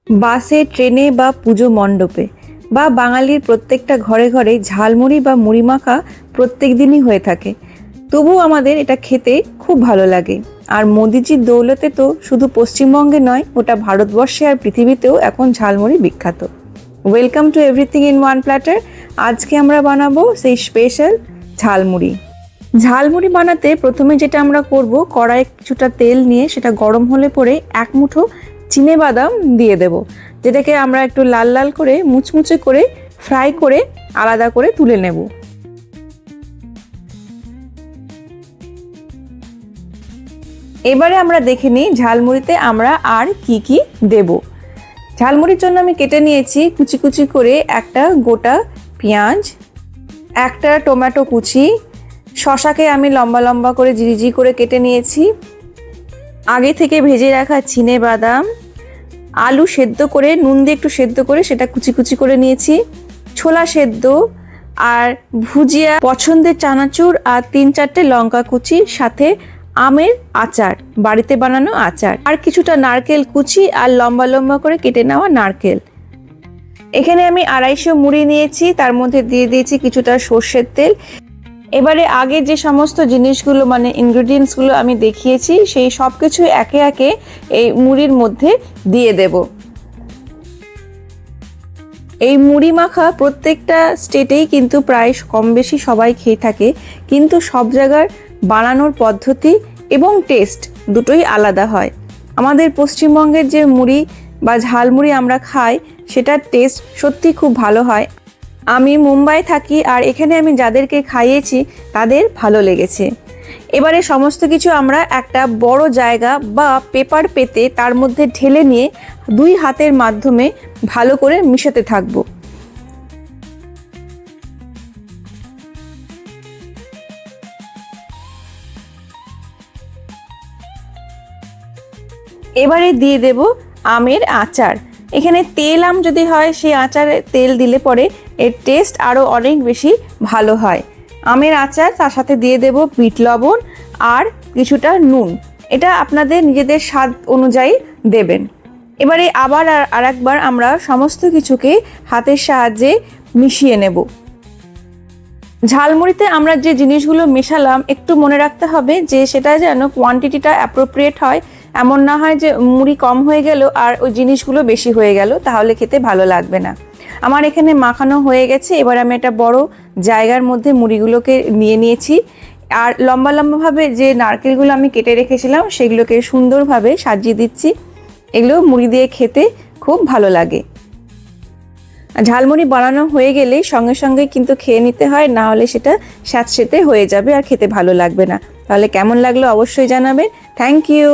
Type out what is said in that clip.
বাসে, ট্রেনে বা পুজো মণ্ডপে বা বাঙালির প্রত্যেকটা ঘরে ঘরে ঝালমুড়ি বা মুড়ি মাখা প্রত্যেক দিনই হয়ে থাকে। তবুও আমাদের এটা খেতে খুব ভালো লাগে। আর মোদিজির দৌলতে তো শুধু পশ্চিমবঙ্গে নয়, ওটা ভারতবর্ষে আর পৃথিবীতেও এখন ঝালমুড়ি বিখ্যাত। Welcome to everything in one platter. আজকে আমরা বানাবো সেই স্পেশাল ঝালমুড়ি। ঝালমুড়ি বানাতে প্রথমে যেটা আমরা করব, কড়াইয়ে কিছুটা তেল নিয়ে সেটা গরম হলে পরে এক মুঠো চিনেবাদাম দিয়ে দেব, যেটাকে আমরা একটু লাল লাল করে মুচমুচে করে ফ্রাই করে আলাদা করে তুলে নেব। এবারে আমরা দেখে নিই ঝালমুড়িতে আমরা আর কি কি দেব। ঝালমুড়ির জন্য আমি কেটে নিয়েছি কুচি কুচি করে একটা গোটা পেঁয়াজ, একটা টমেটো কুচি, শশাকে আমি লম্বা লম্বা করে জিরি করে কেটে নিয়েছি, আগে থেকে ভেজে রাখা চিনেবাদাম, আলু সেদ্ধ করে নুন দিয়ে একটু সেদ্ধ করে সেটা কুচি কুচি করে নিয়েছি, ছোলা সেদ্ধ, আর ভুজিয়া পছন্দের চানাচুর, আর 3-4টে লঙ্কা কুচি, সাথে আমের আচার, বাড়িতে বানানো আচার, আর কিছুটা নারকেল কুচি আর লম্বা লম্বা করে কেটে নেওয়া নারকেল। এখানে আমি 250 মুড়ি নিয়েছি, তার মধ্যে দিয়ে দিয়েছি কিছুটা সর্ষের তেল। এবারে আগে যে সমস্ত জিনিসগুলো মানে ইনগ্রেডিয়েন্টসগুলো আমি দেখিয়েছি সেই সব কিছু একে একে এই মুড়ির মধ্যে দিয়ে দেব। এই মুড়ি মাখা প্রত্যেকটা স্টেটেই কিন্তু প্রায় কম বেশি সবাই খেয়ে থাকে, কিন্তু সব জায়গার বানানোর পদ্ধতি এবং টেস্ট দুটোই আলাদা হয়। আমাদের পশ্চিমবঙ্গের যে মুড়ি বা ঝালমুড়ি আমরা খাই সেটার টেস্ট সত্যি খুব ভালো হয়। আমি মুম্বাই থাকি আর এখানে আমি যাদেরকে খাইয়েছি তাদের ভালো লেগেছে। এবারে সমস্ত কিছু আমরা একটা বড় জায়গা বা পেপার পেতে তার মধ্যে ঢেলে নিয়ে 2 হাতের মাধ্যমে ভালো করে মিশাতে থাকবো। এবারে দিয়ে দেব আমের আচার। এখানে তেল আম যদি হয় সেই আচারে তেল দিলে পরে এর টেস্ট আরও অনেক বেশি ভালো হয়। আমের আচার, তার সাথে দিয়ে দেব বিট লবণ আর কিছুটা নুন। এটা আপনাদের নিজেদের স্বাদ অনুযায়ী দেবেন। এবারে আবার আরেকবার আমরা সমস্ত কিছুকে হাতের সাহায্যে মিশিয়ে নেব। ঝালমুড়িতে আমরা যে জিনিসগুলো মেশালাম একটু মনে রাখতে হবে যে সেটা যেন কোয়ান্টিটিটা অ্যাপ্রোপ্রিয়েট হয়। এমন না হয় যে মুড়ি কম হয়ে গেল আর ওই জিনিসগুলো বেশি হয়ে গেল, তাহলে খেতে ভালো লাগবে না। আমার এখানে মাখানো হয়ে গেছে। এবার আমি একটা বড় জায়গার মধ্যে মুড়িগুলোকে নিয়ে নিয়েছি, আর লম্বা লম্বাভাবে যে নারকেলগুলো আমি কেটে রেখেছিলাম সেগুলোকে সুন্দরভাবে সাজিয়ে দিচ্ছি। এগুলো মুড়ি দিয়ে খেতে খুব ভালো লাগে। ঝালমুড়ি বানানো হয়ে গেলেই সঙ্গে সঙ্গে কিন্তু খেয়ে নিতে হয়, না হলে সেটা স্যাঁতসেঁতে হয়ে যাবে আর খেতে ভালো লাগবে না। তাহলে কেমন লাগলো অবশ্যই জানাবেন। Thank you.